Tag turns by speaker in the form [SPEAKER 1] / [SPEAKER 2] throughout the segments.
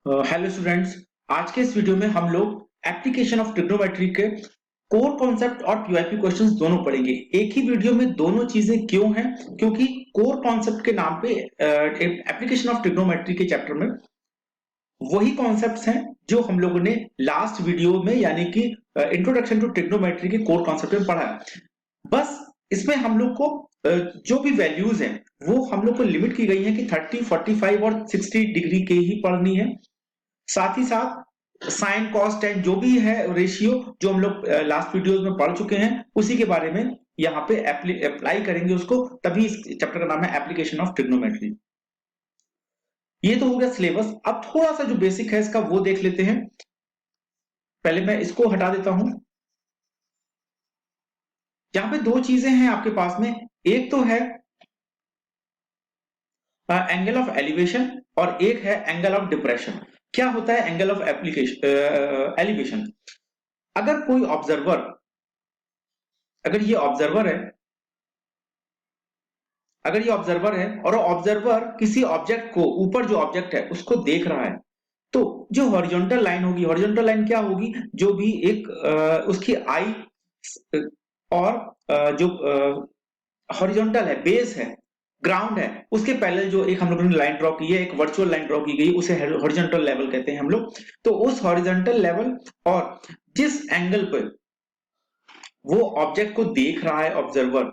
[SPEAKER 1] Hello students. आज के इस वीडियो में हम लोग एप्लीकेशन ऑफ ट्रिग्नोमेट्री के कोर कॉन्सेप्ट और पीवाईक्यू क्वेश्चंस दोनों पढ़ेंगे। एक ही वीडियो में दोनों चीजें क्यों हैं? क्योंकि कोर कॉन्सेप्ट के नाम पे एप्लीकेशन ऑफ ट्रिग्नोमेट्री के चैप्टर में वही कॉन्सेप्ट्स हैं जो हम लोगों ने लास्ट वीडियो में यानी कि इंट्रोडक्शन टू ट्रिग्नोमेट्री के कोर कॉन्सेप्ट में पढ़ा है। बस इसमें हम लोग को जो भी वैल्यूज हैं वो हम लोग को लिमिट की गई है कि 30, 45 और 60 डिग्री के ही पढ़नी है। साथ ही साथ साइन कॉस टेन जो भी है रेशियो जो हम लोग लास्ट वीडियोस में पढ़ चुके हैं उसी के बारे में यहाँ पे अप्लाई करेंगे उसको, तभी इस चैप्टर का नाम है एप्लीकेशन ऑफ ट्रिग्नोमेट्री। ये तो हो गया सिलेबस। अब थोड़ा सा जो बेसिक है इसका वो देख लेते हैं। पहले मैं इसको हटा देता हूं। यहाँ पे दो चीजें हैं आपके पास में। एक तो है एंगल ऑफ एलिवेशन और एक है एंगल ऑफ डिप्रेशन। क्या होता है एंगल ऑफ एप्लीकेशन एलिवेशन? अगर कोई ऑब्जर्वर, अगर ये ऑब्जर्वर है अगर ये ऑब्जर्वर है और ऑब्जर्वर किसी ऑब्जेक्ट को, ऊपर जो ऑब्जेक्ट है उसको देख रहा है, तो जो हॉरिजॉन्टल लाइन होगी, हॉरिजॉन्टल लाइन क्या होगी? जो भी एक उसकी आई और जो हॉरिजॉन्टल है, बेस है, ग्राउंड है, उसके पैरेलल जो एक हम लोगों ने लाइन ड्रॉ की है, एक वर्चुअल लाइन ड्रॉ की गई, उसे हॉरिजॉन्टल लेवल कहते हैं हम लोग। तो उस हॉरिजॉन्टल लेवल और जिस एंगल पर वो ऑब्जेक्ट को देख रहा है ऑब्जर्वर,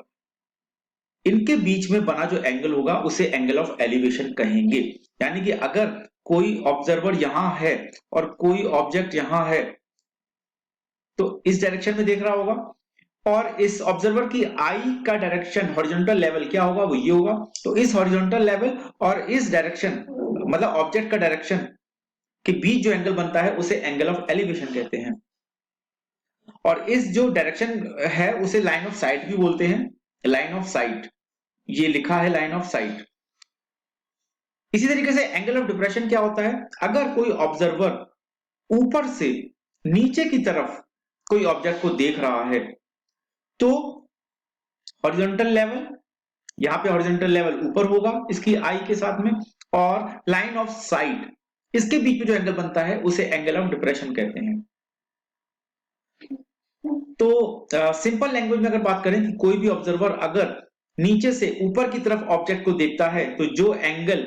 [SPEAKER 1] इनके बीच में बना जो एंगल होगा उसे एंगल ऑफ एलिवेशन कहेंगे। यानी कि अगर कोई ऑब्जर्वर यहां है और कोई ऑब्जेक्ट यहां है तो इस डायरेक्शन में देख रहा होगा, और इस ऑब्जर्वर की आई का डायरेक्शन हॉरिजॉन्टल लेवल क्या होगा? वो ये होगा। तो इस हॉरिजॉन्टल लेवल और इस डायरेक्शन, मतलब ऑब्जेक्ट का डायरेक्शन के बीच जो एंगल बनता है उसे एंगल ऑफ एलिवेशन कहते हैं। और इस जो डायरेक्शन है उसे लाइन ऑफ साइट भी बोलते हैं। लाइन ऑफ साइट, ये लिखा है लाइन ऑफ साइट। इसी तरीके से एंगल ऑफ डिप्रेशन क्या होता है? अगर कोई ऑब्जर्वर ऊपर से नीचे की तरफ कोई ऑब्जेक्ट को देख रहा है तो हॉरिजॉन्टल लेवल, यहां पे हॉरिजॉन्टल लेवल ऊपर होगा इसकी आई के साथ में, और लाइन ऑफ साइट, इसके बीच में जो एंगल बनता है उसे एंगल ऑफ डिप्रेशन कहते हैं। तो सिंपल लैंग्वेज में अगर बात करें कि कोई भी ऑब्जर्वर अगर नीचे से ऊपर की तरफ ऑब्जेक्ट को देखता है तो जो एंगल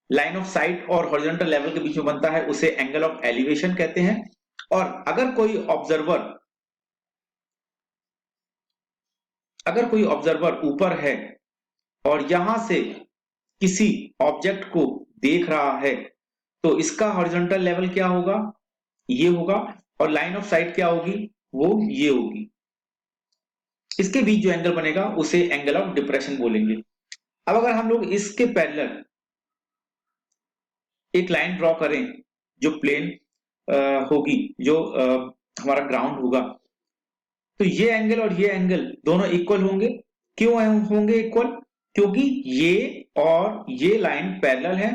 [SPEAKER 1] लाइन ऑफ साइट और हॉरिजॉन्टल लेवल के बीच में बनता है उसे एंगल ऑफ एलिवेशन कहते हैं। और अगर कोई ऑब्जर्वर ऊपर है और यहां से किसी ऑब्जेक्ट को देख रहा है तो इसका हॉरिजॉन्टल लेवल क्या होगा? ये होगा। और लाइन ऑफ साइट क्या होगी? वो ये होगी। इसके बीच जो एंगल बनेगा उसे एंगल ऑफ डिप्रेशन बोलेंगे। अब अगर हम लोग इसके पैरेलल एक लाइन ड्रॉ करें जो प्लेन होगी, जो हमारा ग्राउंड होगा, तो ये एंगल और ये एंगल दोनों इक्वल होंगे। क्यों होंगे इक्वल? क्योंकि ये और ये लाइन पैरेलल है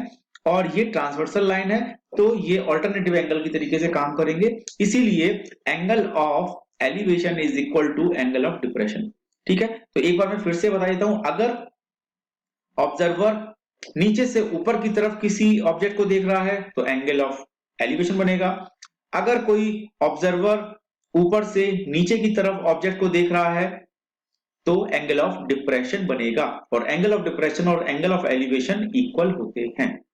[SPEAKER 1] और ये ट्रांसवर्सल लाइन है, तो ये ऑल्टरनेटिव एंगल की तरीके से काम करेंगे। इसीलिए angle of elevation is equal to angle of depression. ठीक है, तो एक बार मैं फिर से बता देता हूं। अगर ऑब्जर्वर नीचे से ऊपर की तरफ किसी ऑब्जेक्ट को देख रहा है तो एंगल ऑफ एलिवेशन बनेगा। अगर कोई ऑब्जर्वर ऊपर से नीचे की तरफ ऑब्जेक्ट को देख रहा है तो एंगल ऑफ डिप्रेशन बनेगा। और एंगल ऑफ डिप्रेशन और एंगल ऑफ एलिवेशन इक्वल होते हैं।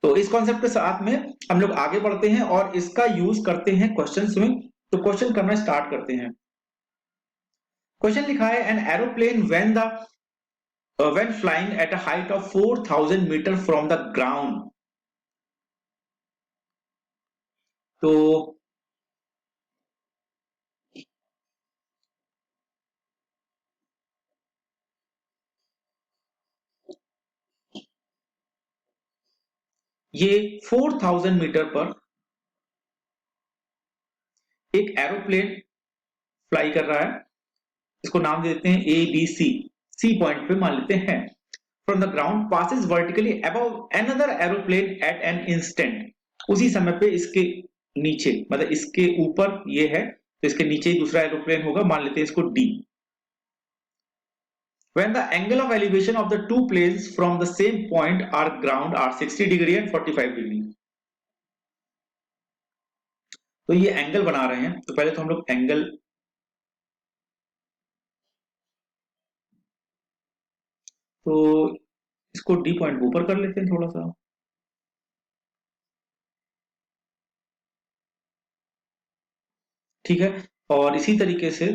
[SPEAKER 1] तो इस कॉन्सेप्ट के साथ में हम लोग आगे बढ़ते हैं और इसका यूज करते हैं क्वेश्चंस में। तो क्वेश्चन करना स्टार्ट करते हैं। क्वेश्चन लिखा है an aeroplane when flying at a height of 4000 meter from the ground। तो ये 4000 मीटर पर एक एरोप्लेन फ्लाई कर रहा है। इसको नाम दे देते हैं A B C. C point पे मान लेते हैं। From the ground passes vertically above another aeroplane at an instant. उसी समय पे इसके नीचे, मतलब इसके ऊपर ये है तो इसके नीचे ही दूसरा एरोप्लेन होगा, मान लेते हैं इसको D. When the angle of elevation of the two planes from the same point are ground are 60 degree and 45 degree। तो ये एंगल बना रहे हैं, तो पहले तो हम लोग एंगल, तो इसको डी पॉइंट ऊपर कर लेते हैं थोड़ा सा। ठीक है, और इसी तरीके से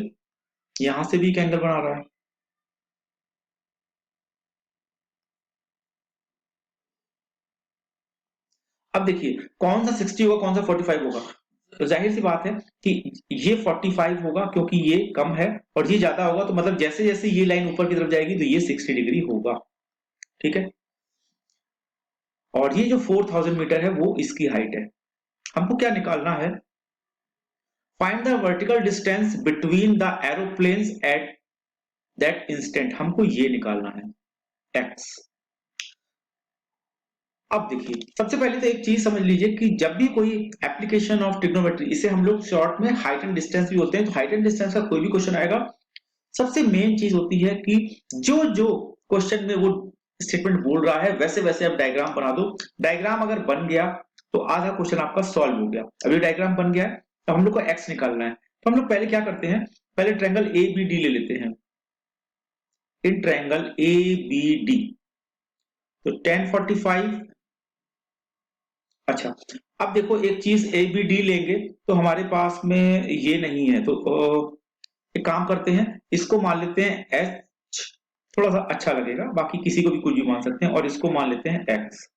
[SPEAKER 1] यहां से भी एक एंगल बना रहा है। अब देखिए कौन सा 60 होगा, कौन सा 45 होगा। तो जाहिर सी बात है कि ये 45 होगा क्योंकि ये कम है, और ये ज्यादा होगा, तो मतलब जैसे जैसे ये लाइन ऊपर की तरफ जाएगी तो ये 60 डिग्री होगा। ठीक है, और ये जो 4000 मीटर है वो इसकी हाइट है। हमको क्या निकालना है, find the vertical distance between the aeroplanes at that instant. हमको ये निकालना है एक्स। अब देखिए सबसे पहले तो एक चीज समझ लीजिए कि जब भी कोई एप्लीकेशन ऑफ ट्रिग्नोमेट्री, इसे हम लोग शॉर्ट में हाइट एंड डिस्टेंस भी होते हैं, तो हाइट एंड डिस्टेंस का कोई भी क्वेश्चन आएगा, सबसे मेन चीज होती है कि जो जो क्वेश्चन में वो स्टेटमेंट बोल रहा है वैसे वैसे आप डायग्राम बना दो। डायग्राम अगर बन गया तो आधा क्वेश्चन आपका सॉल्व हो गया। अभी डायग्राम बन गया है, तो हम लोग को एक्स निकालना है। तो हम लोग पहले क्या करते हैं, पहले ट्रायंगल ए बी डी ले लेते हैं। In triangle A B D, तो 1045। अच्छा, अब देखो एक चीज, ए बी डी लेंगे तो हमारे पास में ये नहीं है, तो एक काम करते हैं, इसको मान लेते हैं एच, थोड़ा सा अच्छा लगेगा, बाकी किसी को भी कुछ भी मान सकते हैं, और इसको मान लेते हैं एक्स।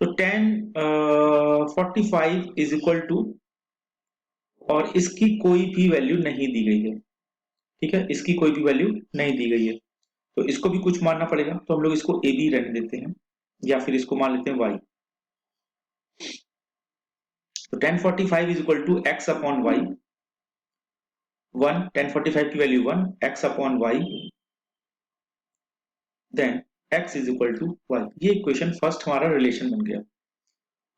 [SPEAKER 1] तो 1045 इज इक्वल टू, और इसकी कोई भी वैल्यू नहीं दी गई है। ठीक है, इसकी कोई भी वैल्यू नहीं दी गई है, तो इसको भी कुछ मानना पड़ेगा, तो हम लोग इसको ए बी रहने देते हैं, या फिर इसको मान लेते हैं वाई। तो 1045 is equal to x upon y, 1, 1045 की value 1, x upon y, then x is equal to y. ये इक्वेशन फर्स्ट हमारा रिलेशन बन गया।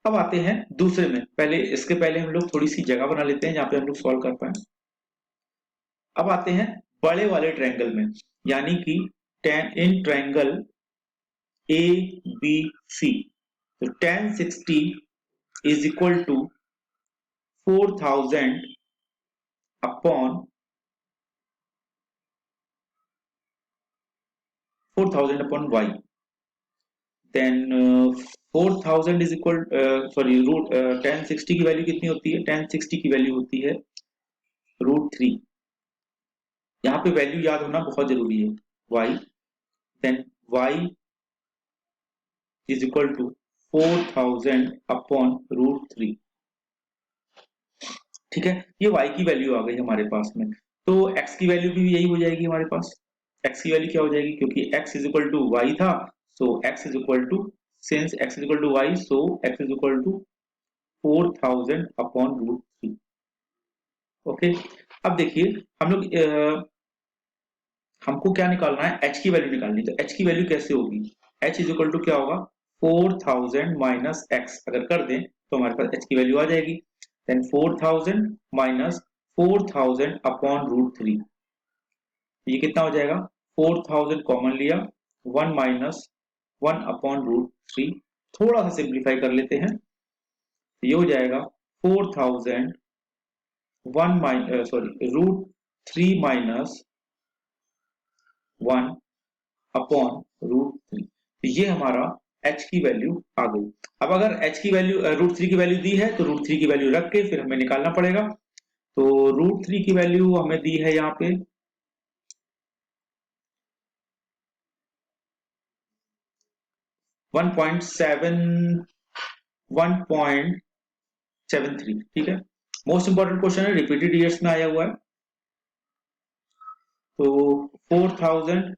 [SPEAKER 1] अब आते हैं दूसरे में, पहले इसके पहले हम लोग थोड़ी सी जगह बना लेते हैं जहां पे हम लोग सॉल्व कर पाए। अब आते हैं बड़े वाले ट्रायंगल में, यानी कि tan in triangle A B C, तो tan 60 is equal to 4000 upon 4000 upon y, then 4000 is equal, sorry root, tan 60 की वैल्यू कितनी होती है, tan 60 की वैल्यू होती है √3। यहाँ पे वैल्यू याद होना बहुत जरूरी है, y, then y is equal to 4000 upon √3। ठीक है, ये y की वैल्यू आ गई हमारे पास में, तो x की वैल्यू भी यही हो जाएगी हमारे पास। x की वैल्यू क्या हो जाएगी, क्योंकि x is equal to y था, so x is equal to, since x is equal to y, so x is equal to 4000 upon √3। Okay, अब देखिए हम लोग हमको क्या निकालना है, h की वैल्यू निकालनी है। तो h की वैल्यू कैसे होगी, h इज इक्वल टू क्या होगा, 4000 माइनस x, अगर कर दें तो हमारे पास h की वैल्यू आ जाएगी। देन 4000 माइनस 4000 अपॉन √3, ये कितना हो जाएगा, 4000 कॉमन लिया, 1 माइनस 1 अपॉन √3, थोड़ा सा सिंप्लीफाई कर लेते हैं, तो ये हो जाएगा 4000 1 माइनस, सॉरी √3 माइनस 1 अपॉन √3। तो ये हमारा h की वैल्यू आ गई। अब अगर h की वैल्यू, √3 की वैल्यू दी है, तो √3 की वैल्यू रख के फिर हमें निकालना पड़ेगा। तो √3 की वैल्यू हमें दी है यहाँ पे 1.73। ठीक है, मोस्ट इंपॉर्टेंट क्वेश्चन है, रिपीटेड ईयर्स में आया हुआ है। तो 4000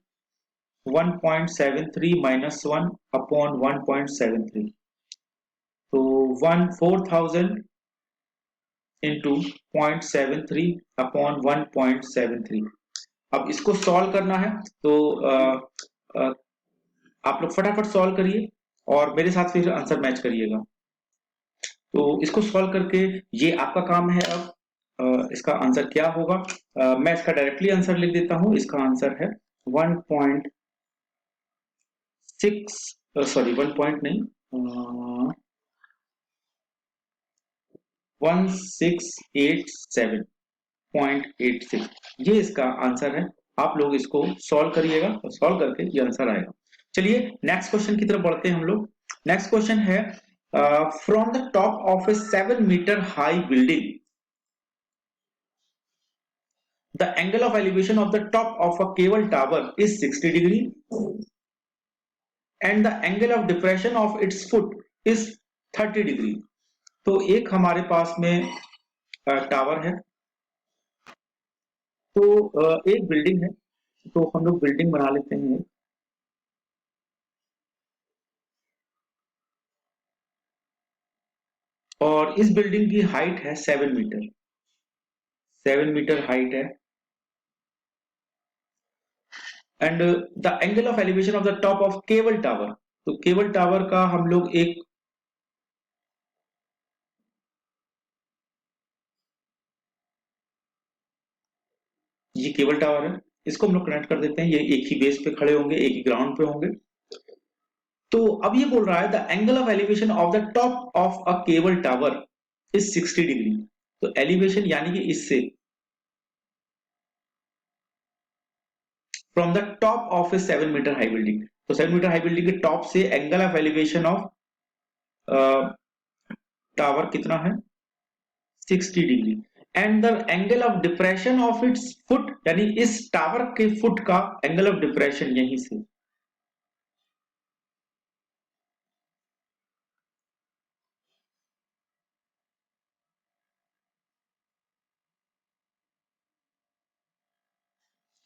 [SPEAKER 1] 1.73 माइनस 1 अपॉन 1.73, तो 4000 इंटू 0.73 अपॉन 1.73। अब इसको सॉल्व करना है, तो आ, आप लोग फटाफट सॉल्व करिए और मेरे साथ फिर आंसर मैच करिएगा। तो इसको सॉल्व करके ये आपका काम है। अब इसका आंसर क्या होगा, मैं इसका डायरेक्टली आंसर लिख देता हूं। इसका आंसर है 1.6, सॉरी 1 पॉइंट नहीं, 1687.86, ये इसका आंसर है। आप लोग इसको सॉल्व करिएगा और सॉल्व करके ये आंसर आएगा। चलिए नेक्स्ट क्वेश्चन की तरफ बढ़ते हैं हम लोग। नेक्स्ट क्वेश्चन है from the top of a 7 metre high building the angle of elevation of the top of a cable tower is 60 degree and the angle of depression of its foot is 30 degree। तो एक हमारे पास में tower है, तो एक building है, तो हम लोग बिल्डिंग बना लेते हैं। और इस बिल्डिंग की हाइट है 7 मीटर, 7 मीटर हाइट है। And the angle of elevation of the top of cable tower, तो केबल टावर का हम लोग एक ये केबल टावर है, इसको हम लोग कनेक्ट कर देते हैं। ये एक ही बेस पे खड़े होंगे, एक ही ग्राउंड पे होंगे। तो अब ये बोल रहा है the angle of elevation of the top of a cable tower is 60 degree. तो एलिवेशन यानी कि इससे from the top of a 7 metre high building, तो 7 मीटर हाई बिल्डिंग के टॉप से angle of elevation of tower कितना है 60 degree. And the angle of depression of its foot, यानी इस टावर के फुट का एंगल ऑफ डिप्रेशन यहीं से,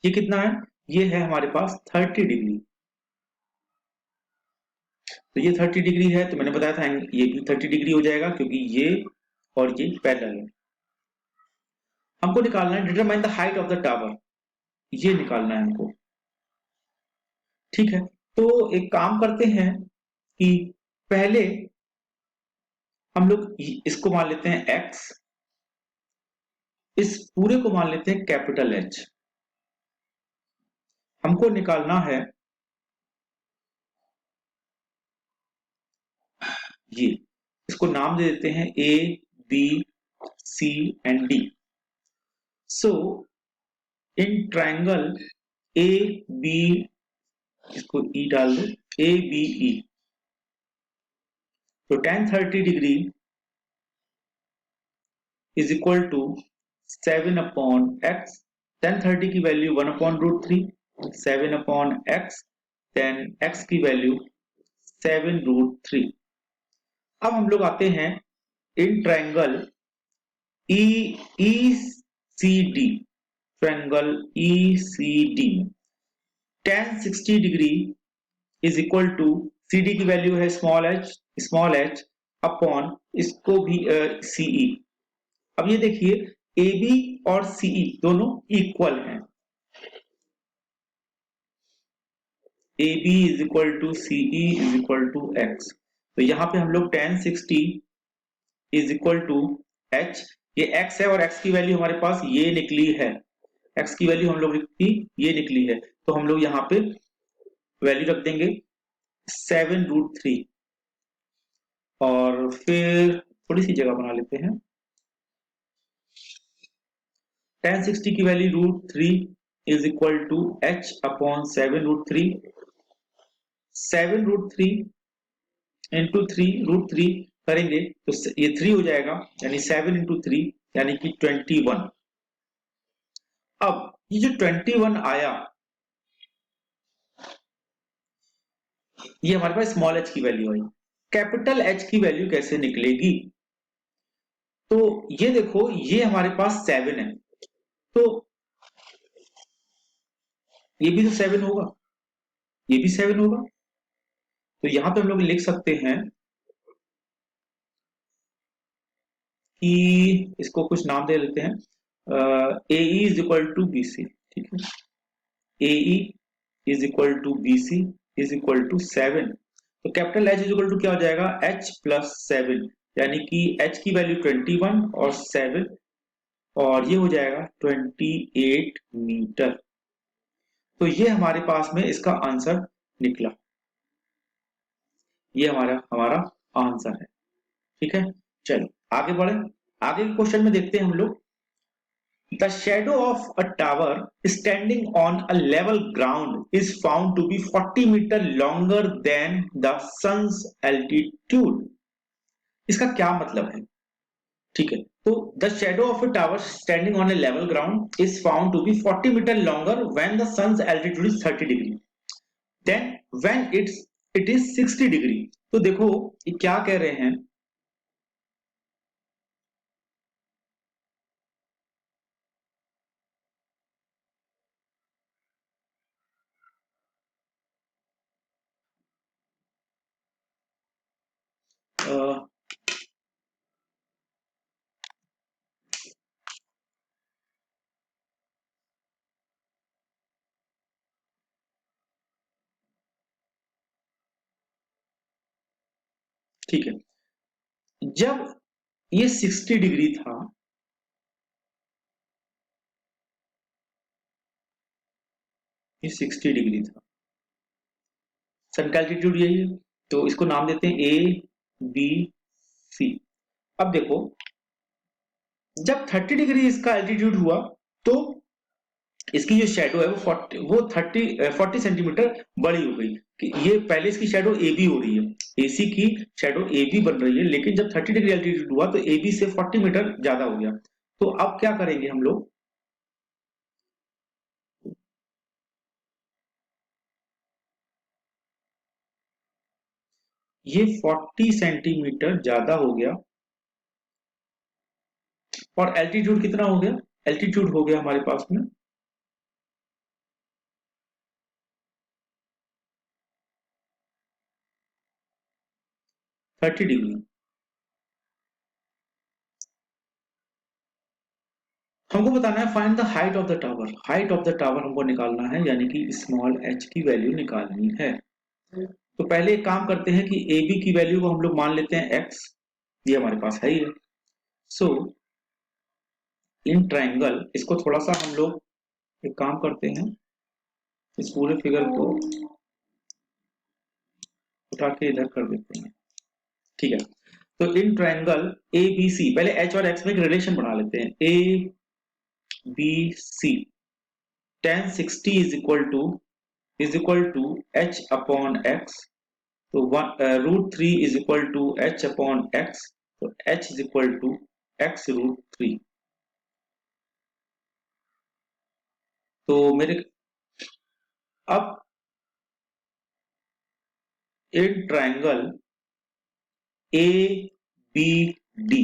[SPEAKER 1] ये कितना है, ये है हमारे पास 30 डिग्री। तो ये 30 डिग्री है, तो मैंने बताया था ये भी 30 डिग्री हो जाएगा क्योंकि ये और ये पैरेलल है। हमको निकालना है determine the height of the tower, ये निकालना है हमको। ठीक है, तो एक काम करते हैं कि पहले हम लोग इसको मान लेते हैं x, इस पूरे को मान लेते हैं कैपिटल H। हमको निकालना है ये, इसको नाम दे देते हैं A B C and D। So in triangle A B, इसको E डाल दो, A B E, तो tan 30 degree is equal to 7 upon x। tan 30 की value 1/√3, 7 upon x, then x की वैल्यू 7√3। अब हम लोग आते हैं in triangle ECD, triangle ECD tan 60 degree is equal to CD की वैल्यू है स्मॉल h अपॉन इसको भी CE। अब ये देखिए AB और CE दोनों इक्वल हैं, AB is equal to CE is equal to x। तो यहाँ पे हम लोग tan 60 is equal to h, ये x है और x की वैल्यू हमारे पास ये निकली है, x की वैल्यू हम लोग ये निकली है, तो हम लोग यहाँ पे वैल्यू रख देंगे 7√3 और फिर थोड़ी सी जगह बना लेते हैं। tan 60 की value √3 is equal to h upon 7√3, 7√3 into 3√3 करेंगे तो ये 3 हो जाएगा, यानी 7 इंटू 3 यानी कि 21। अब ये जो 21 आया, ये हमारे पास स्मॉल h की वैल्यू आई। कैपिटल H की वैल्यू कैसे निकलेगी, तो ये देखो ये हमारे पास 7 है, तो ये भी तो 7 होगा, ये भी 7 होगा। तो यहां पे हम लोग लिख सकते हैं कि इसको कुछ नाम दे देते हैं, AE is equal to BC। ठीक है, AE is equal to BC is equal to 7। तो capital H is equal to क्या हो जाएगा, H प्लस 7, यानी कि H की वैल्यू 21 और 7, और ये हो जाएगा 28 मीटर। तो ये हमारे पास में इसका आंसर निकला, ये हमारा आंसर है। ठीक है, चलो आगे बढ़े। आगे के क्वेश्चन में देखते हैं हम लोग। The shadow of a tower standing on a level ground is found to be 40 metre longer than the sun's altitude. इसका क्या मतलब है? ठीक है, तो the shadow of a tower standing on a level ground is found to be 40 metre longer when the sun's altitude is 30 degree, than when it is 60 degree. तो देखो ये क्या कह रहे हैं। अ, ठीक है, जब ये 60 डिग्री था, ये 60 डिग्री था, सन का एल्टीट्यूड यही है, तो इसको नाम देते हैं ए बी सी। अब देखो, जब 30 डिग्री इसका एल्टीट्यूड हुआ, तो इसकी जो शेडो है वो 40 सेंटीमीटर बड़ी हो गई। कि ये पहले इसकी शेडो ए बी हो रही है, एसी की शेडो ए बी बन रही है, लेकिन जब 30 डिग्री एल्टीट्यूड हुआ तो ए बी से 40 मीटर ज्यादा हो गया। तो अब क्या करेंगे हम लोग, ये 40 सेंटीमीटर ज्यादा हो गया, और एल्टीट्यूड कितना हो गया? एल्टीट्यूड हो गया हमारे पास में 30 डिग्री। हमको बताना है find the height of the tower. Height of the tower हमको निकालना है, यानी कि स्मॉल एच की वैल्यू निकालनी है। तो पहले एक काम करते हैं कि ए बी की वैल्यू को हम लोग मान लेते हैं एक्स, ये हमारे पास है ही है। सो इन ट्राइंगल, इसको थोड़ा सा हम लोग एक काम करते हैं, इस पूरे फिगर को उठा के इधर कर देते हैं। ठीक है, तो इन ट्राइंगल ए बी सी, पहले एच और एक्स में एक रिलेशन बना लेते हैं। A B C, tan 60 is equal to h upon x, तो √3 is equal to h upon x, तो h is equal to x√3। तो मेरे, अब in triangle A B D,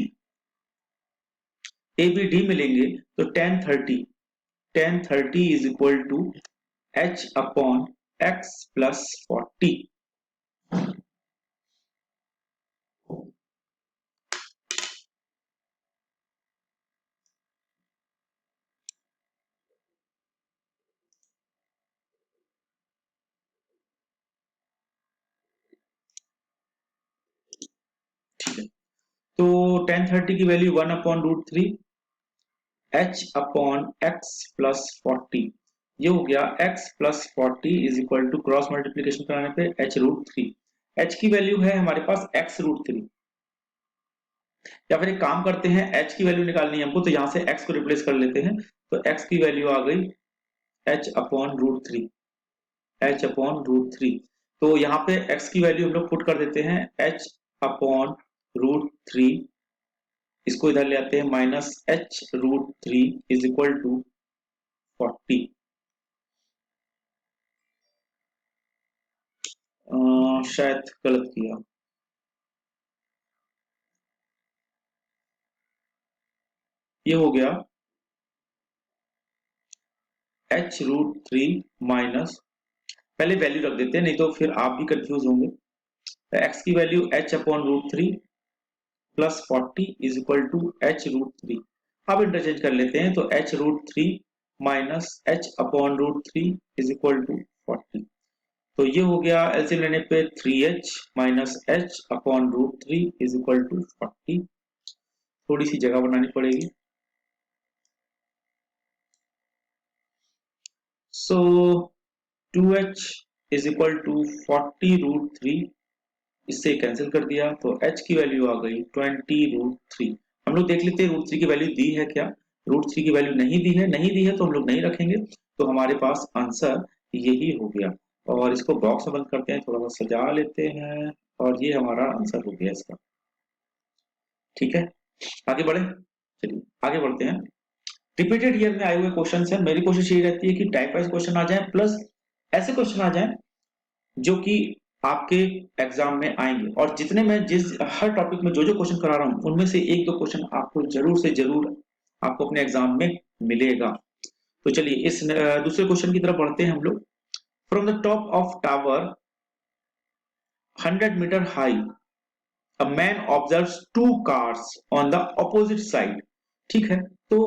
[SPEAKER 1] A B D मिलेंगे, तो tan 30 is equal to h upon x plus 40। ठीक है, तो tan 30 की value 1/√3 h upon x plus 40, ये हो गया x plus 40 is equal to, cross multiplication कराने पे h√3। h की वैल्यू है हमारे पास x√3, या फिर एक काम करते हैं, h की वैल्यू निकालनी है हमको, तो यहाँ से x को रिप्लेस कर लेते हैं, तो x की वैल्यू आ गई h/√3, h/√3। तो यहाँ पे x की वैल्यू हम लोग पुट कर देते हैं h/√3, इसको इधर ले आते हैं, -h√3 इज इक्वल टू 40। शायद गलत किया, ये हो गया h√3 माइनस, पहले वैल्यू रख देते हैं, नहीं तो फिर आप भी कंफ्यूज होंगे। तो x की value h/√3 plus 40 is equal to h√3। अब इंटरचेंज कर लेते हैं, तो h√3 minus h/√3 is equal to 40। तो ये हो गया, एलसीएम लेने पे 3h minus h/√3 is equal to 40। थोड़ी सी जगह बनानी पड़ेगी। सो 2h इज इक्वल टू 40√3, इससे कैंसिल कर दिया, तो h की वैल्यू आ गई 20√3। हम लोग देख लेते हैं रूट 3 की वैल्यू दी है क्या। रूट 3 की वैल्यू नहीं दी है, नहीं दी है तो हम लोग नहीं रखेंगे। तो हमारे पास आंसर यही हो गया। और इसको बॉक्स में बंद करते हैं, थोड़ा सा सजा लेते हैं, और ये हमारा आंसर हो गया इसका। ठीक है, आगे बढ़े, चलिए आगे बढ़ते हैं। रिपीटेड ईयर में आए हुए क्वेश्चन है, मेरी कोशिश यही रहती है कि टाइप वाइज क्वेश्चन आ जाए, प्लस ऐसे क्वेश्चन आ जाए जो कि आपके एग्जाम में आएंगे। और जितने मैं जिस हर टॉपिक में जो जो क्वेश्चन करा रहा हूं उनमें से एक दो क्वेश्चन आपको जरूर से जरूर आपको अपने एग्जाम में मिलेगा। तो चलिए इस दूसरे क्वेश्चन की तरफ बढ़ते हैं हम लोग। From the top of tower 100 metre high a man observes two cars on the opposite side. ठीक है, तो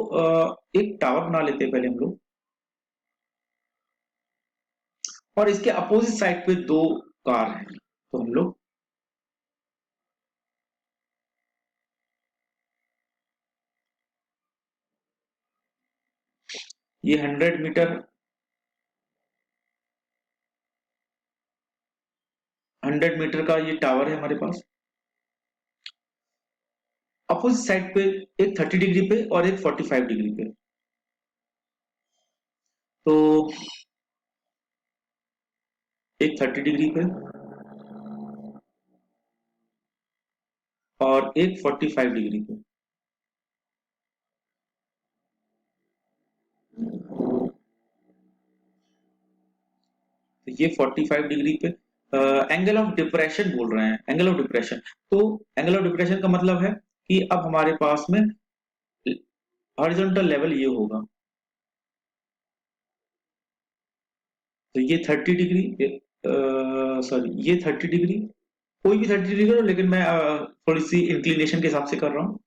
[SPEAKER 1] एक टावर बना लेते हैं पहले हम लोग, और इसके अपोजिट साइड पे दो कार हैं। तो हम लोग ये 100 मीटर का ये टावर है हमारे पास। अपोजिट साइड पे एक 30 डिग्री पे और एक 45 डिग्री पे। तो एक 30 डिग्री पे और एक 45 डिग्री पे। तो ये 45 डिग्री पे एंगल ऑफ डिप्रेशन बोल रहे हैं, एंगल ऑफ डिप्रेशन। तो एंगल ऑफ डिप्रेशन का मतलब है कि अब हमारे पास में हॉरिजॉन्टल लेवल ये होगा। तो ये 30 डिग्री, सॉरी ये 30 डिग्री, कोई भी 30 डिग्री करो, लेकिन मैं थोड़ी सी इंक्लिनेशन के हिसाब से कर रहा हूँ।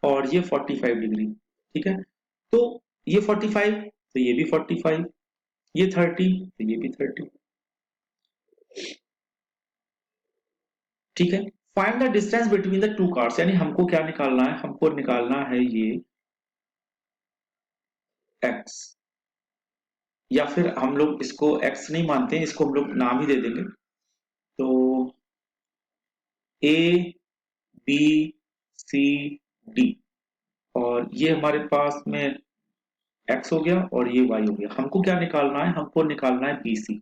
[SPEAKER 1] और ये 45 डिग्री। ठीक है, तो ये 45, तो ये भी 45, ये 30, तो ये भी 30। ठीक है, find the distance between the two cars, यानी हमको क्या निकालना है, हमको निकालना है ये x, या फिर हम लोग इसको x नहीं मानते हैं, इसको हम लोग नाम ही दे देंगे। तो a b c d, और ये हमारे पास में x हो गया और ये y हो गया। हमको क्या निकालना है, हमको निकालना है bc।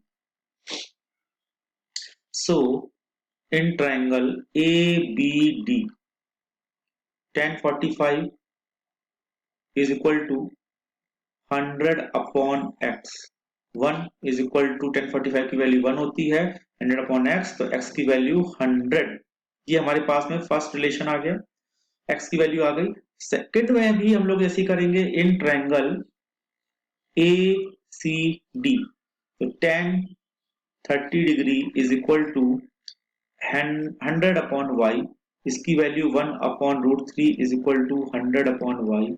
[SPEAKER 1] So in triangle A B D, tan 45 is equal to 100 upon x। 1 is equal to 1045 की वैल्यू 1 होती है, 100 अपॉन x, तो x की वैल्यू 100। ये हमारे पास में फर्स्ट रिलेशन आ गया, x की वैल्यू आ गई। सेकंड में भी हम लोग ऐसे ही करेंगे in triangle A C D. तो tan 30 degree is equal to 100 upon y, इसकी value 1 upon root 3 is equal to 100 upon y।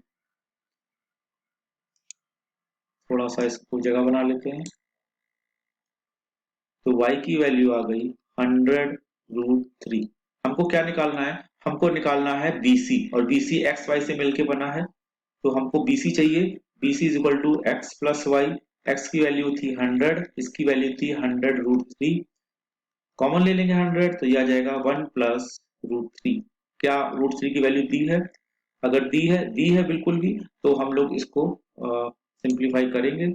[SPEAKER 1] थोड़ा सा इसको जगह बना लेते हैं। तो y की वैल्यू आ गई 100 रूट 3। हमको क्या निकालना है, हमको निकालना है BC, और BC एक्स वाई से मिलके बना है। तो हमको BC चाहिए, BC is equal to x plus y. X की वैल्यू थी 100, इसकी वैल्यू थी 100 रूट 3। कॉमन ले लेंगे 100, तो ये आ जाएगा 1 प्लस रूट 3। क्या रूट 3 की वैल्यू दी है? अगर दी है बिल्कुल भी, तो हम लोग इसको सिंप्लीफाई करेंगे।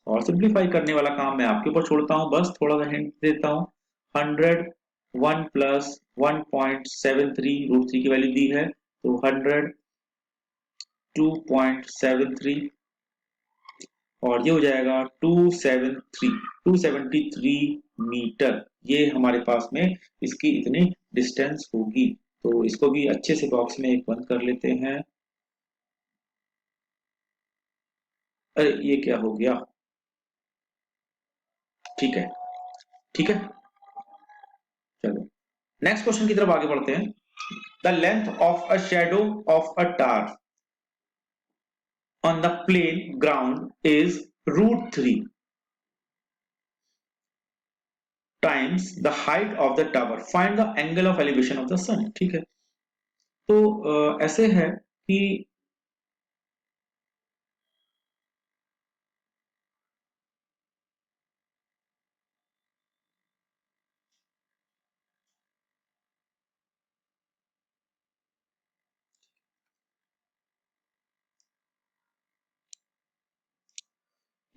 [SPEAKER 1] और सिंप्लीफाई करने वाला काम मैं आपके ऊपर छोड़ता हूँ, बस थोड़ा सा हिंट देता हूँ। 100 1 प्लस 1.73, रूट 3 की वैल्यू दी है, तो 100 2.73, और ये हो जाएगा 273 ये हमारे पास में इसकी इतनी डिस्टेंस होगी। तो इसको भी अच्छे से बॉक्स में एक बंद कर लेते हैं। अरे ये क्या हो गया, ठीक है, ठीक है, चलो नेक्स्ट क्वेश्चन की तरफ आगे बढ़ते हैं। The length of a shadow of a tar on the plain ground is root 3 times the height of the tower. Find the angle of elevation of the sun. ठीक है, तो ऐसे है कि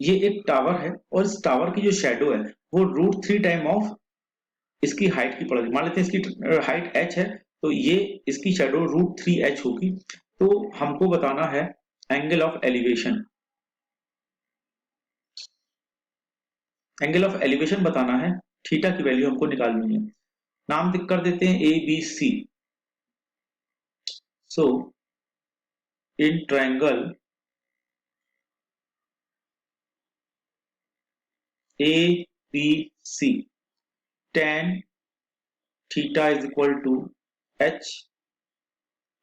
[SPEAKER 1] ये एक टावर है और इस टावर की जो शेडो है वो √3 टाइम ऑफ इसकी हाइट की पड़ेगी। मान लेते हैं इसकी हाइट h है, तो ये इसकी शेडो √3h होगी। तो हमको बताना है angle of elevation. Angle of elevation बताना है, थीटा की वैल्यू हमको निकालनी है। नाम कर देते हैं A B C. So in triangle A B C, tan theta is equal to h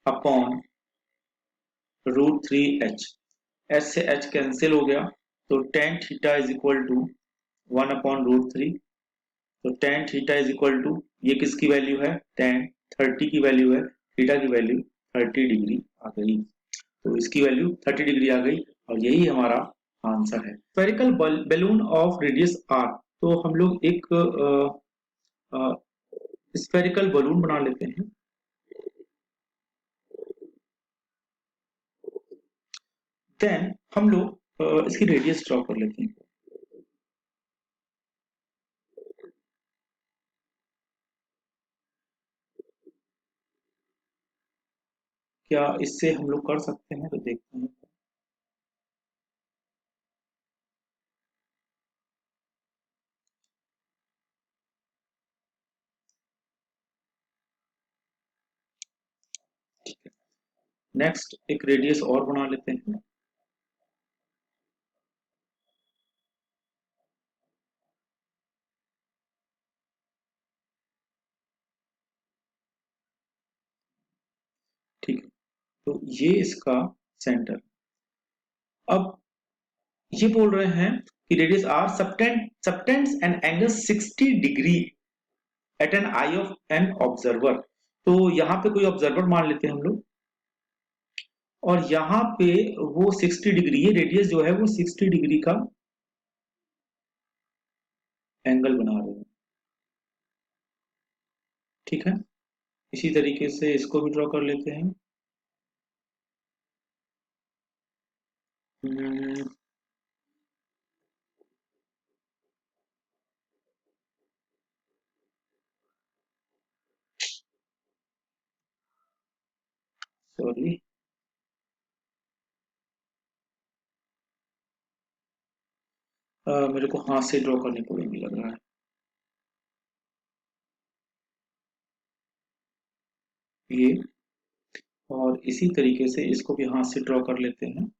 [SPEAKER 1] upon √3h। h से h कैंसिल हो गया, तो tan theta is equal to 1/√3। तो tan theta is equal to, ये किसकी वैल्यू है, tan 30 की value है, थीटा की वैल्यू 30 डिग्री आ गई। तो इसकी वैल्यू 30 डिग्री आ गई और यही हमारा आंसर है। Spherical balloon of radius r। तो हम लोग एक स्फेरिकल बलून बना लेते हैं। देन हम लोग इसकी रेडियस ड्रॉ कर लेते हैं। क्या इससे हम लोग कर सकते हैं, तो देखते हैं। नेक्स्ट एक रेडियस और बना लेते हैं। ठीक है, तो ये इसका सेंटर। अब ये बोल रहे हैं कि radius r subtends an angle 60 degree at an eye of an observer. तो यहाँ पे कोई ऑब्जर्वर मान लेते हैं हम लोग, और यहाँ पे वो 60 डिग्री, ये रेडियस जो है वो 60 डिग्री का एंगल बना रहे हैं। ठीक है, इसी तरीके से इसको भी ड्रॉ कर लेते हैं। सॉरी, मेरे को हाथ से ड्रॉ करनी पड़ेगी लग रहा है। ये, और इसी तरीके से इसको भी हाथ से ड्रॉ कर लेते हैं।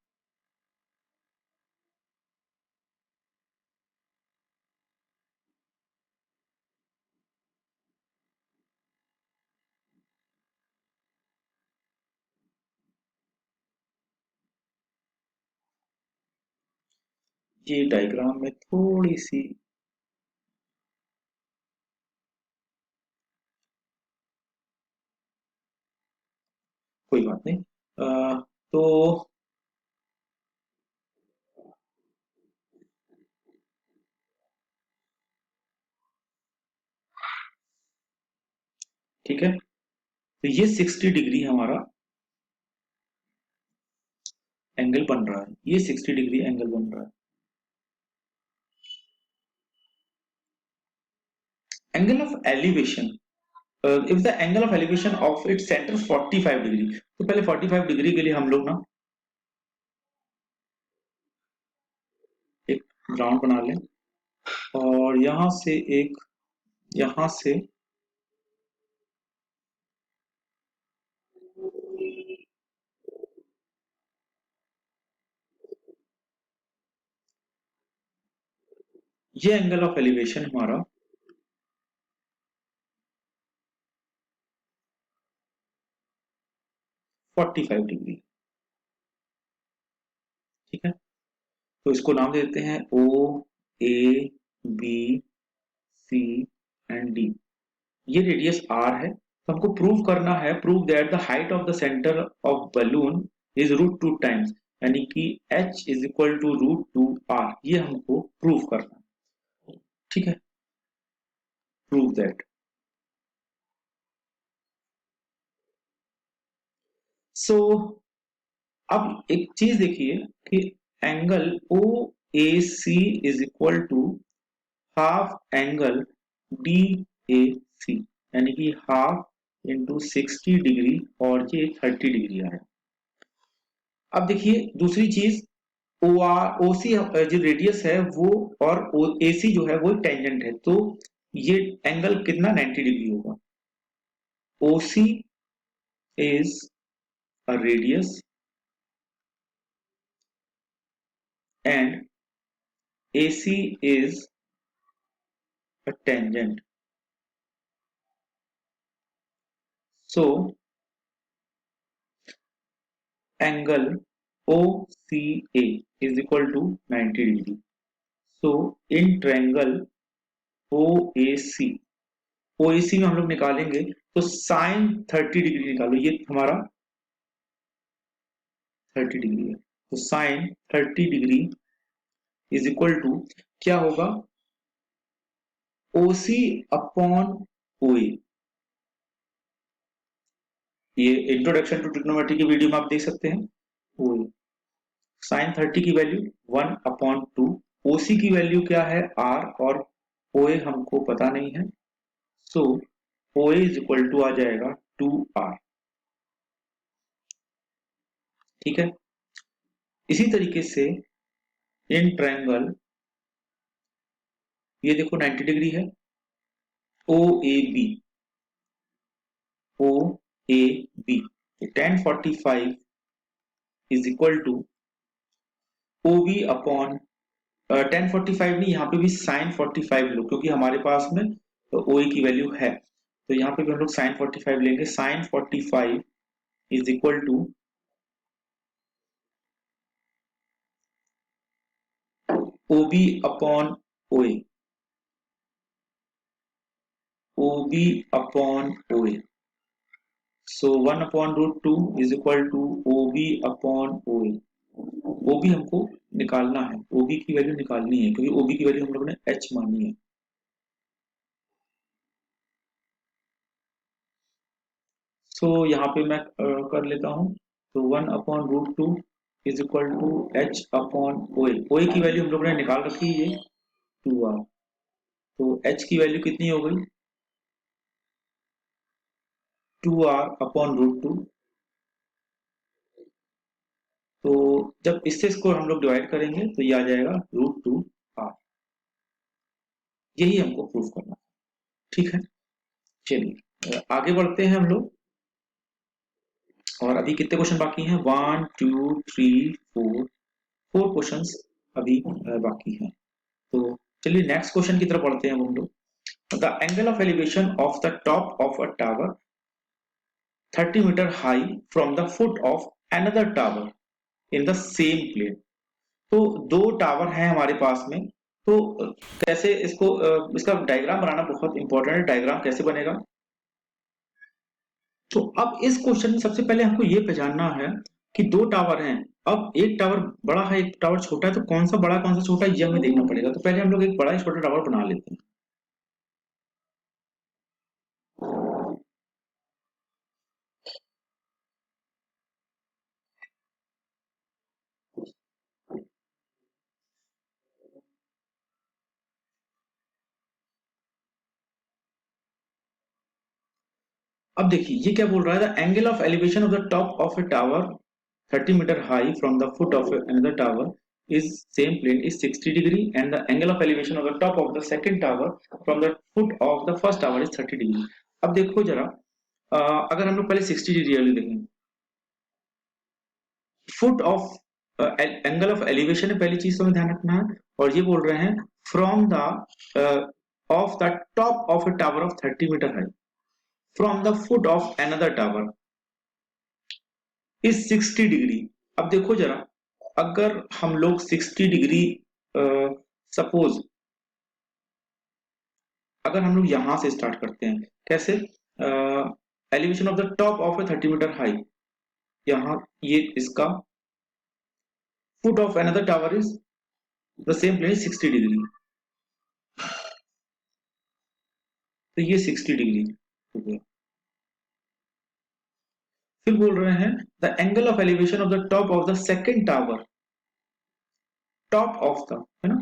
[SPEAKER 1] ये डायग्राम में थोड़ी सी, कोई बात नहीं। तो ठीक है, तो ये 60 डिग्री हमारा एंगल बन रहा है, ये 60 डिग्री एंगल बन रहा है। Angle of elevation, if the angle of elevation of its centre 45 degree, तो पहले 45 डिग्री के लिए हम लोग ना एक ग्राउंड बना लें, और यहां से एक, यहां से ये एंगल ऑफ एलिवेशन हमारा 45 डिग्री। ठीक है, तो इसको नाम दे देते हैं ओ, ए, बी, सी एंड डी। ये रेडियस आर है। तो हमको प्रूव करना है, prove that the height of the centre of balloon is √2 times, यानी कि h is equal to √2r। ये हमको प्रूव करना है। ठीक है, प्रूव दैट। सो अब एक चीज देखिए कि angle O AC is equal to half angle DAC, यानी कि हाफ इंटू 60 डिग्री और ये 30 डिग्री आया। अब देखिए दूसरी चीज, OC जो रेडियस है वो और AC जो है वो टेंजेंट है, तो ये एंगल कितना 90 डिग्री होगा। OC is a radius and AC is a tangent. So angle OCA is equal to 90 degree. So in triangle OAC, OAC में हम लोग निकालेंगे तो साइन 30 डिग्री निकालो, ये हमारा 30 डिग्री है, तो sine 30 degree is equal to क्या होगा, OC अपॉन OA। ये इंट्रोडक्शन टू ट्रिग्नोमेट्री की वीडियो में आप देख सकते हैं। OA साइन 30 की वैल्यू 1/2, OC की वैल्यू क्या है R, और OA हमको पता नहीं है, सो OA इज इक्वल टू आ जाएगा 2R। ठीक है, इसी तरीके से इन ट्रायंगल, ये देखो 90 डिग्री है, OAB, OAB तो tan 45 is equal to OB upon tan 45 नहीं, यहाँ पे भी sin 45 लो, क्योंकि हमारे पास में OA की वैल्यू है, तो यहाँ पे भी हम लोग sin 45 लेंगे। sin 45 is equal to OB upon OA, OB upon OA, so 1/√2 is equal to OB upon OA। OB हमको निकालना है, OB की वैल्यू निकालनी है, क्योंकि OB की वैल्यू हम लोगों ने H मानी है। सो यहाँ पे मैं कर लेता हूँ, तो 1/√2 is equal to H upon OA। OA की वैल्यू हम लोगों ने निकाल रखी है, ये 2R, तो H की वैल्यू कितनी हो गई, 2R अपॉन √2। तो जब इससे इसको हम लोग डिवाइड करेंगे तो ये आ जाएगा √2R। यही हमको प्रूफ करना है। ठीक है, चलिए आगे बढ़ते हैं हम लोग, और अभी कितने क्वेश्चन बाकी हैं, 1 2 3 4 क्वेश्चन अभी बाकी हैं। तो चलिए नेक्स्ट क्वेश्चन की तरफ बढ़ते हैं हम लोग। The angle of elevation of the top of a tower 30 metre high from the foot of another tower in the same plane. तो दो टावर हैं हमारे पास में, तो कैसे इसको इसका डायग्राम बनाना बहुत इंपॉर्टेंट है। डायग्राम कैसे बनेगा, तो अब इस क्वेश्चन में सबसे पहले हमको ये पहचानना है कि दो टावर हैं, अब एक टावर बड़ा है एक टावर छोटा है, तो कौन सा बड़ा कौन सा छोटा ये हमें देखना पड़ेगा। तो पहले हम लोग एक बड़ा ही छोटा टावर बना लेते हैं। अब देखिए ये क्या बोल रहा है, the angle of elevation of the top of a tower 30 metre high from the foot of another tower is same plane is 60 degree and the angle of elevation of the top of the second tower from the foot of the first tower is 30 degree। अब देखो जरा, अगर हम लोग पहले 60 degree वाली देखें, foot of angle of elevation है पहली चीज तो हमें ध्यान रखना है, और ये बोल रहे हैं from the of the top of a tower of 30 metre high from the foot of another tower is 60 degree. अब देखो जरा, अगर हम लोग 60 डिग्री सपोज अगर हम लोग यहां से स्टार्ट करते हैं, कैसे, elevation of the top of a 30 metre high, यहाँ ये इसका foot of another tower is the same plane 60 degree, तो ये 60 डिग्री हो गया। फिर बोल रहे हैं the angle of elevation of the top of the second tower top of the, है ना,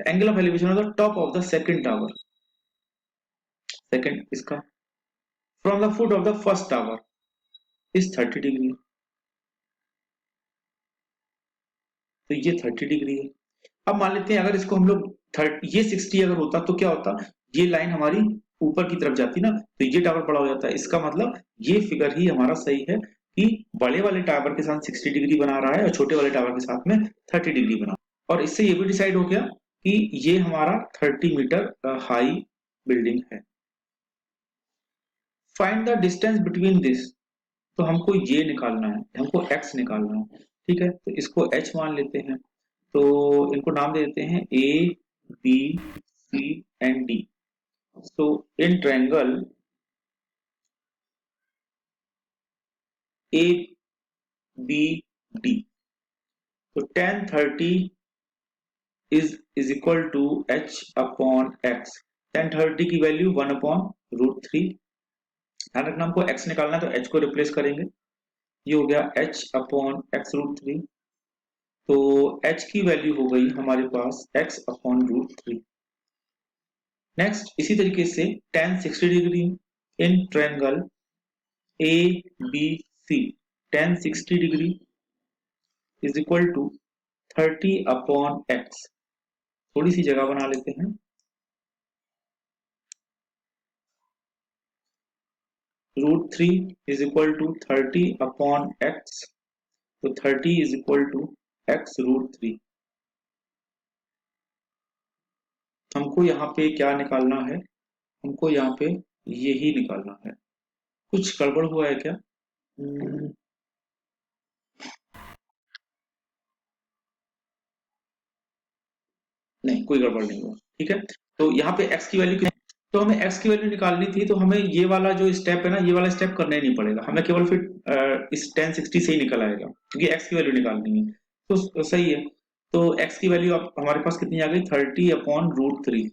[SPEAKER 1] angle of elevation of the top of the second tower, second इसका from the foot of the first tower is 30 degree, तो ये 30 degree है। अब मान लेते हैं अगर इसको हम लोग 30, ये 60 अगर होता तो क्या होता, ये लाइन हमारी ऊपर की तरफ जाती ना, तो ये टावर बड़ा हो जाता है। इसका मतलब ये फिगर ही हमारा सही है कि बड़े वाले टावर के साथ 60 डिग्री बना रहा है और छोटे वाले टावर के साथ में 30 डिग्री बना, और इससे ये भी डिसाइड हो गया कि ये हमारा 30 मीटर हाई बिल्डिंग है। Find the distance between this, तो हमको ये निकालना है, हमको x निकालना है, ठीक है, तो इसको h मान लेते हैं, तो इनको नाम दे देते हैं A B C and D. So in triangle A B D, तो tan 30 is equal to h upon x। tan 30 की वैल्यू 1/√3, ध्यान रखना हमको x निकालना है तो h को रिप्लेस करेंगे, ये हो गया h अपॉन x√3, तो h की वैल्यू हो गई हमारे पास x अपॉन √3। नेक्स्ट इसी तरीके से tan 60 degree in triangle A B C, tan 60 degree is equal to 30 upon x, थोड़ी सी जगह बना लेते हैं, √3 is equal to 30 upon x, तो 30 इज इक्वल टू x√3। हमको यहाँ पे क्या निकालना है, हमको यहाँ पे यही निकालना है। कुछ गड़बड़ हुआ है क्या? नहीं, कोई गड़बड़ नहीं हुआ, ठीक है। तो यहाँ पे x की वैल्यू, तो हमें x की वैल्यू निकालनी थी, तो हमें ये वाला जो स्टेप है ना, ये वाला स्टेप करना ही नहीं पड़ेगा, हमें केवल फिर इस tan 60 से ही निकल आएगा, क्योंकि x की वैल्यू निकालनी है। तो सही है, तो x की वैल्यू अब हमारे पास कितनी आ गई, 30 अपॉन √3।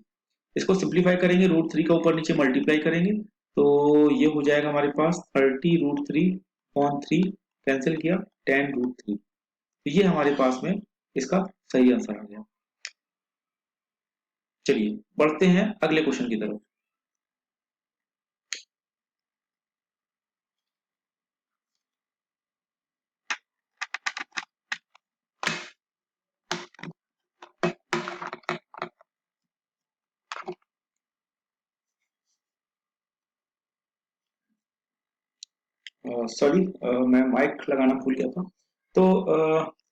[SPEAKER 1] इसको सिंप्लीफाई करेंगे, √3 का ऊपर नीचे मल्टीप्लाई करेंगे, तो ये हो जाएगा हमारे पास 30 √3 अपॉन 3, कैंसिल किया, tan √3। तो ये हमारे पास में इसका सही आंसर आ गया। चलिए बढ़ते हैं अगले क्वेश्चन की तरफ। सॉरी, मैं माइक लगाना भूल गया था। तो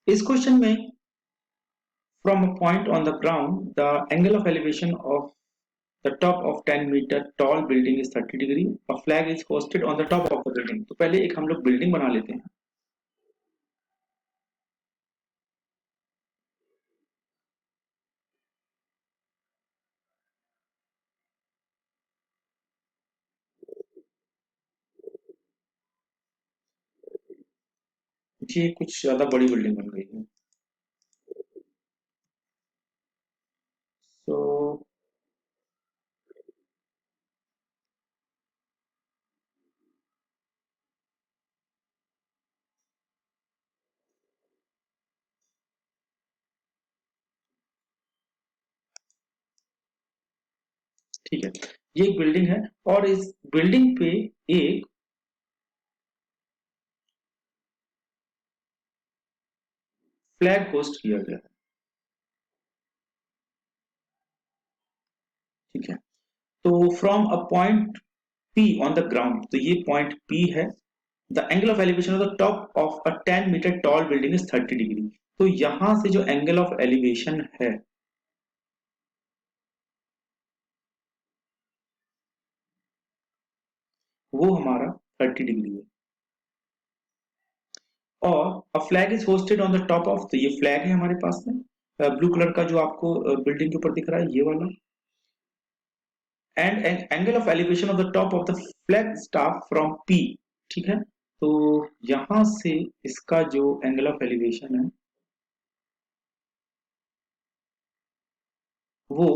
[SPEAKER 1] इस क्वेश्चन में from a point on the ground the angle of elevation of the top of 10-meter tall building is 30 degree, a flag is hoisted on the top of the building। तो पहले एक हम लोग बिल्डिंग बना लेते हैं। ये कुछ ज्यादा बड़ी बिल्डिंग बन गई है, तो ठीक है, ये एक बिल्डिंग है और इस बिल्डिंग पे एक फ्लैग होस्ट किया गया है, ठीक है। तो from a point P on the ground, तो ये पॉइंट P है, the angle of elevation of the top of a 10 metre tall building is 30 degree. तो यहां से जो एंगल ऑफ एलिवेशन है वो हमारा 30 डिग्री है, और a flag is hosted on the top of, तो ये फ्लैग है हमारे पास में, ब्लू कलर का जो आपको बिल्डिंग के ऊपर दिख रहा है ये वाला, and angle of elevation of the top of the flag staff from P, ठीक है। तो यहां से इसका जो एंगल ऑफ एलिवेशन है वो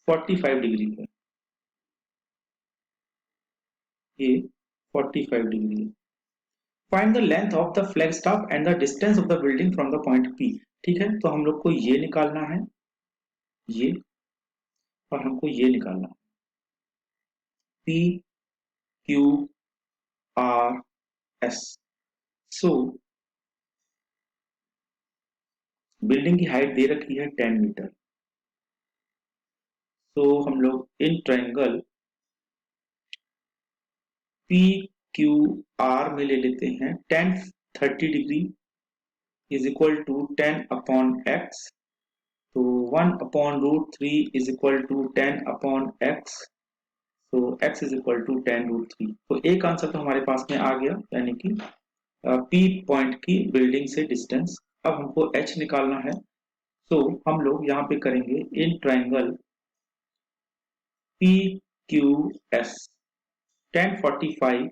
[SPEAKER 1] 45 डिग्री है, ये 45 डिग्री है। Find the length of the flagstaff and the distance of the building from the point P। ठीक है, तो हम लोग को ये निकालना है, ये, और हमको ये निकालना है, पी क्यू आर एस। सो बिल्डिंग की हाइट दे रखी है 10 मीटर। तो हम लोग इन ट्रायंगल पी क्यू आर में ले लेते हैं 10 30 degree is equal to 10/x। तो 1/√3 इज इक्वल टू 10/x। तो x इज इक्वल टू 10√3। तो एक आंसर तो हमारे पास में आ गया, यानी कि P पॉइंट की बिल्डिंग से डिस्टेंस। अब हमको h निकालना है। तो हम लोग यहाँ पे करेंगे in triangle P Q S 1045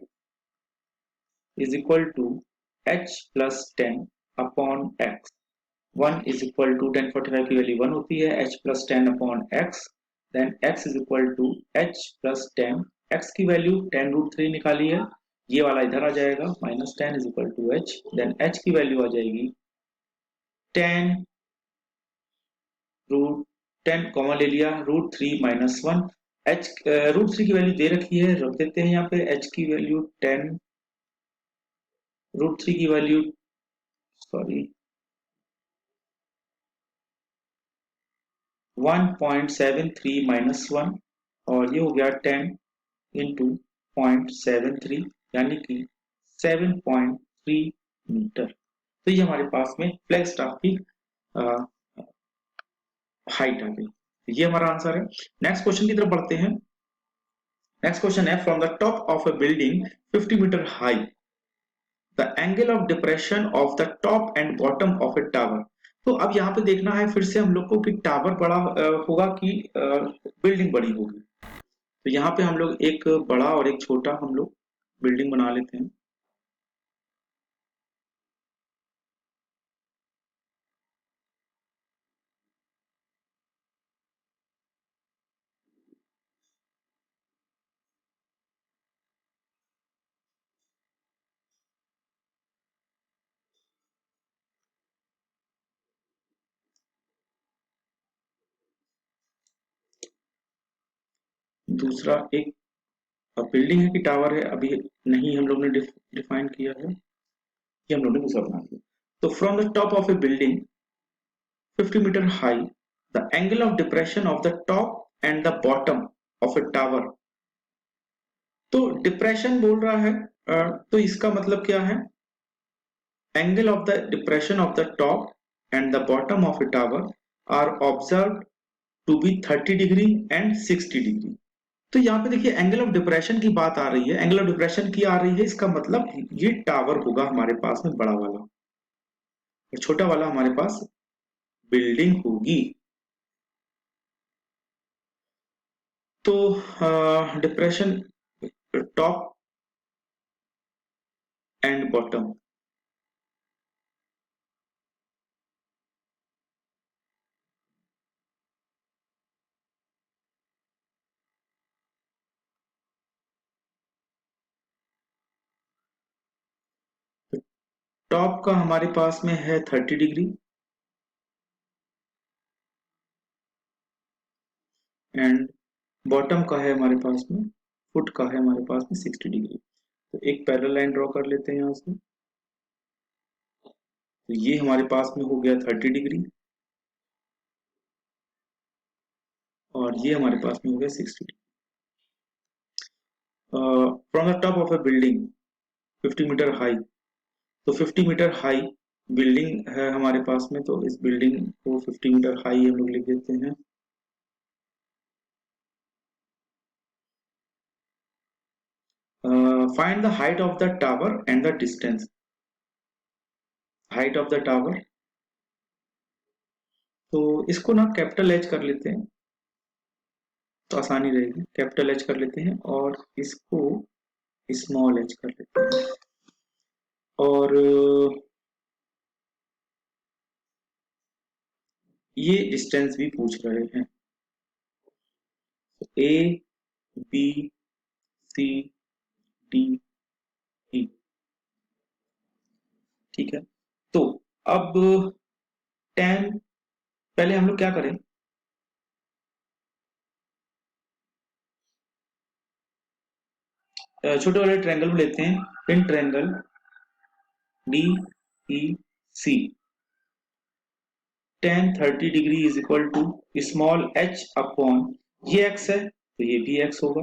[SPEAKER 1] is equal to h plus 10/x। 1 is equal to 1045 की वैल्यू 1 होती है, h plus 10/x। Then x is equal to h plus 10। x की वैल्यू 10√3 निकाली है, ये वाला इधर आ जाएगा, -10 is equal to h। Then h की वैल्यू आ जाएगी 10 रूट 10 कॉमन ले लिया, √3 -1। h √3 की वैल्यू दे रखी है, रख देते हैं यहाँ पे। h की वैल्यू 10, √3 की वैल्यू, सॉरी, 1.73 -1, और ये हो गया 10 इंटू 0.73, यानी कि 7.3 मीटर। तो ये हमारे पास में फ्लैग स्टाफ की हाइट आ गई। ये हमारा आंसर है। नेक्स्ट क्वेश्चन की तरफ बढ़ते हैं। नेक्स्ट क्वेश्चन है, from the top of a building 50 metre high the angle of depression of the top and bottom of a tower. तो अब यहाँ पे देखना है फिर से हम लोग को कि टावर बड़ा होगा कि बिल्डिंग बड़ी होगी। तो यहाँ पे हम लोग एक बड़ा और एक छोटा हम लोग बिल्डिंग बना लेते हैं। दूसरा एक बिल्डिंग है कि टावर है, अभी नहीं हम लोग ने डिफाइन किया है, ये हम लोग ने दूसरा बना दिया। तो from the top of a building 50 metre high the angle of depression of the top and the bottom of a tower. तो डिप्रेशन बोल रहा है, तो इसका मतलब क्या है, angle of the depression of the top and the bottom of a tower are observe to be 30 degree and 60 degree. तो यहाँ पे देखिए एंगल ऑफ डिप्रेशन की बात आ रही है, एंगल ऑफ डिप्रेशन की आ रही है, इसका मतलब ये टावर होगा हमारे पास में बड़ा वाला, और छोटा वाला हमारे पास बिल्डिंग होगी। तो depression top and bottom, top का हमारे पास में है 30 डिग्री एंड बॉटम का है हमारे पास में, फुट का है हमारे पास में 60 डिग्री। तो एक पैरेलल लाइन ड्रॉ कर लेते हैं यहाँ से। तो ये हमारे पास में हो गया 30 डिग्री, और ये हमारे पास में हो गया 60 degree. From the top of a building 50 metre high, तो 50 मीटर हाई बिल्डिंग है हमारे पास में, तो इस बिल्डिंग को 50 मीटर हाई हम लोग लिख देते हैं। Find the height of the tower and the distance. Height of the tower, तो इसको ना कैपिटल एच कर लेते हैं, तो आसानी रहेगी। कैपिटल एच कर लेते हैं और इसको स्मॉल एच कर लेते हैं। और ये डिस्टेंस भी पूछ रहे हैं, A B C D E. ठीक है, तो अब tan, पहले हम लोग क्या करें, छोटे वाले ट्रायंगल में लेते हैं, in triangle D E C, tan 30 degree is equal to small h upon, ये x है तो ये भी x होगा,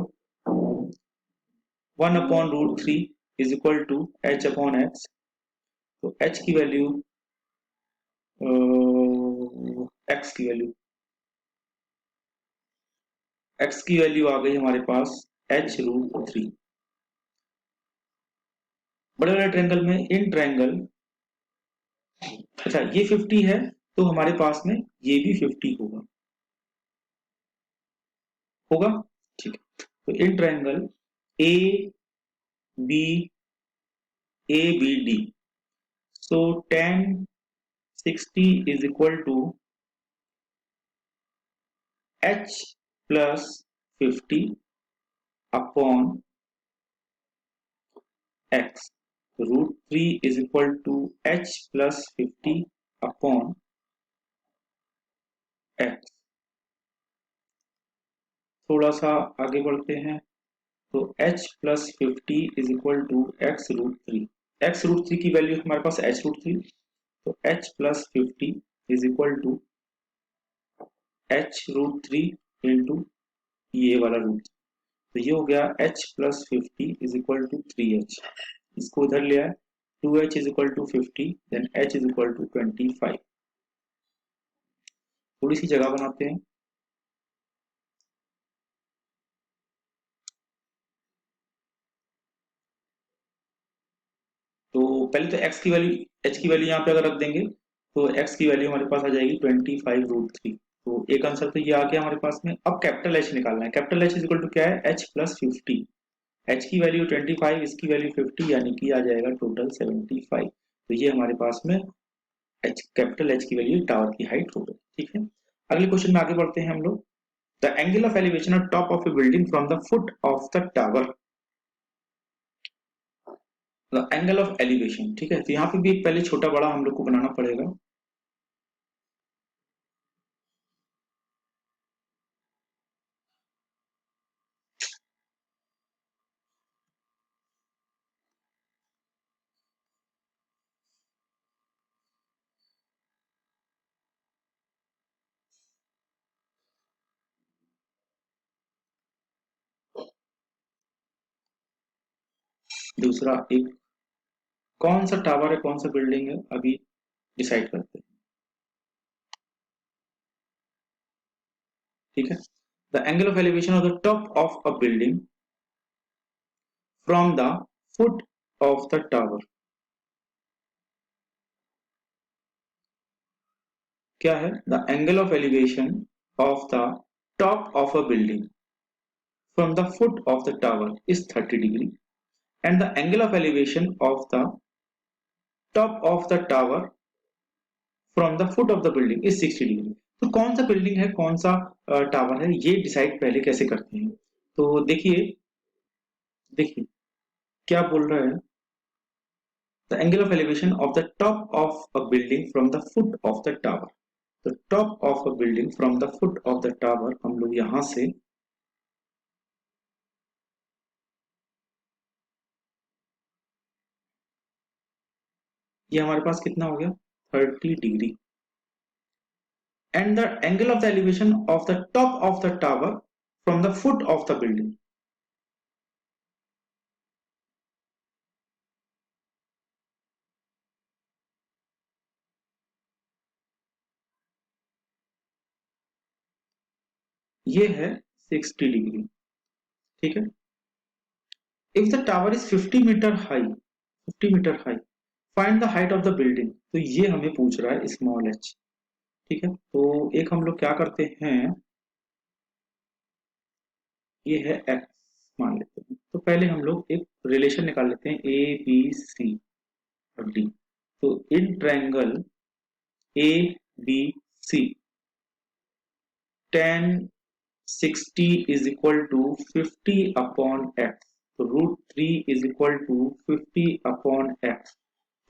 [SPEAKER 1] 1 upon root 3 is equal to h upon x, तो h की वैल्यू, x की वैल्यू, x की वैल्यू आ गई हमारे पास h रूट 3। बड़े वाले ट्रायंगल में इन ट्रायंगल, अच्छा ये 50 है तो हमारे पास में ये भी 50 होगा, होगा, ठीक है। तो in triangle A B, A B D, so tan 60 is equal to h plus 50 upon x, root 3 is equal to h plus 50 upon x। थोड़ा सा आगे बढ़ते हैं, तो h plus 50 is equal to x root 3, x root 3 की value हमारे पास h root 3, तो h plus 50 is equal to h root 3 into ये वाला रूट, तो ये हो गया h plus 50 is equal to 3h, इसको उधर ले आए, 2h is equal to 50, then h is equal to 25। थोड़ी सी जगह बनाते हैं, तो पहले तो x की वैल्यू, h की वैल्यू यहाँ पे अगर रख देंगे तो x की वैल्यू हमारे पास आ जाएगी 25 रूट 3, तो एक आंसर तो ये आ गया हमारे पास में। अब कैपिटल H निकालना है, capital H is equal to क्या है, h प्लस 50, h की वैल्यू 25, इसकी वैल्यू 50, यानी कि आ जाएगा टोटल 75, तो ये हमारे पास में h, कैपिटल H की वैल्यू टावर की हाइट हो गई, ठीक है। अगले क्वेश्चन में आगे बढ़ते हैं हम लोग, the angle of elevation on top of a building from the foot of the tower, the angle of elevation, ठीक है। तो यहाँ पे भी एक पहले छोटा बड़ा हम लोग को बनाना पड़ेगा, दूसरा एक, कौन सा टावर है कौन सा बिल्डिंग है अभी डिसाइड करते हैं, ठीक है। The angle of elevation of the top of a building from the foot of the tower, क्या है, the angle of elevation of the top of a building from the foot of the tower is 30 degree and the angle of elevation of the top of the tower from the foot of the building is 60 degree. तो कौन सा building है कौन सा tower है, ये decide पहले कैसे करते हैं, तो देखिए, देखिए क्या बोल रहा है, the angle of elevation of the top of a building from the foot of the tower, तो top of a building from the foot of the tower, हम लोग यहां से, ये हमारे पास कितना हो गया 30 degree, and the angle of the elevation of the top of the tower from the foot of the building, ये है 60 डिग्री, ठीक है। If the tower is 50 metre high, 50 metre high, find the height of the building, तो ये हमें पूछ रहा है स्मॉल h, ठीक है। तो एक हम लोग क्या करते हैं, ये है x मान लेते हैं, तो पहले हम लोग एक रिलेशन निकाल लेते हैं ए बी सी और डी, तो in triangle A B C, tan 60 is equal to 50 upon x, तो root 3 is equal to 50 upon x,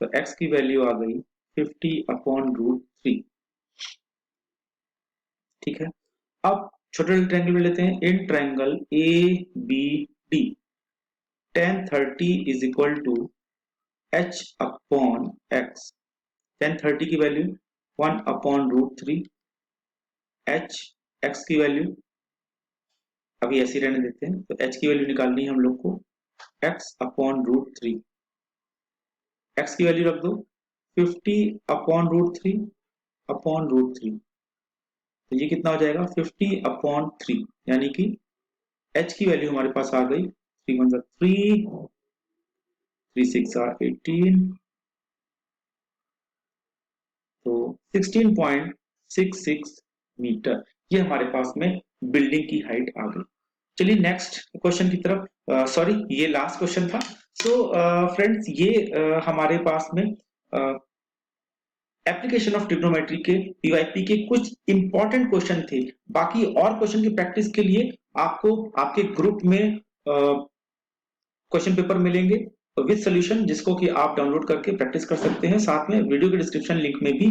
[SPEAKER 1] तो x की वैल्यू आ गई 50 अपॉन रूट 3, ठीक है। अब छोटे ट्रायंगल में लेते हैं। In triangle A B D tan 30 is equal to h upon x। tan 30 की value 1 upon root 3, h x की वैल्यू अभी ऐसे रहने देते हैं, तो h की वैल्यू निकालनी है हम लोग को x अपॉन रूट 3। x की वैल्यू रख दो 50 अपॉन रूट 3 अपॉन रूट 3, तो ये कितना हो जाएगा 50 अपॉन 3, यानी कि h की वैल्यू हमारे पास आ गई 3 1 3, 3 6 18, तो 16.66 मीटर ये हमारे पास में बिल्डिंग की हाइट आ गई। चलिए नेक्स्ट क्वेश्चन की तरफ। सॉरी ये लास्ट क्वेश्चन था। सो फ्रेंड्स ये हमारे पास में एप्लीकेशन ऑफ ट्रिग्नोमेट्री के पीवाईपी के कुछ इंपॉर्टेंट क्वेश्चन थे। बाकी और क्वेश्चन की प्रैक्टिस के लिए आपको आपके ग्रुप में क्वेश्चन पेपर मिलेंगे विद सॉल्यूशन, जिसको कि आप डाउनलोड करके प्रैक्टिस कर सकते हैं। साथ में वीडियो के डिस्क्रिप्शन लिंक में भी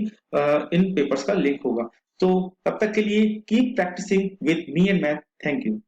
[SPEAKER 1] इन पेपर्स का लिंक होगा। तो तब तक के लिए keep practising with me and math. Thank you.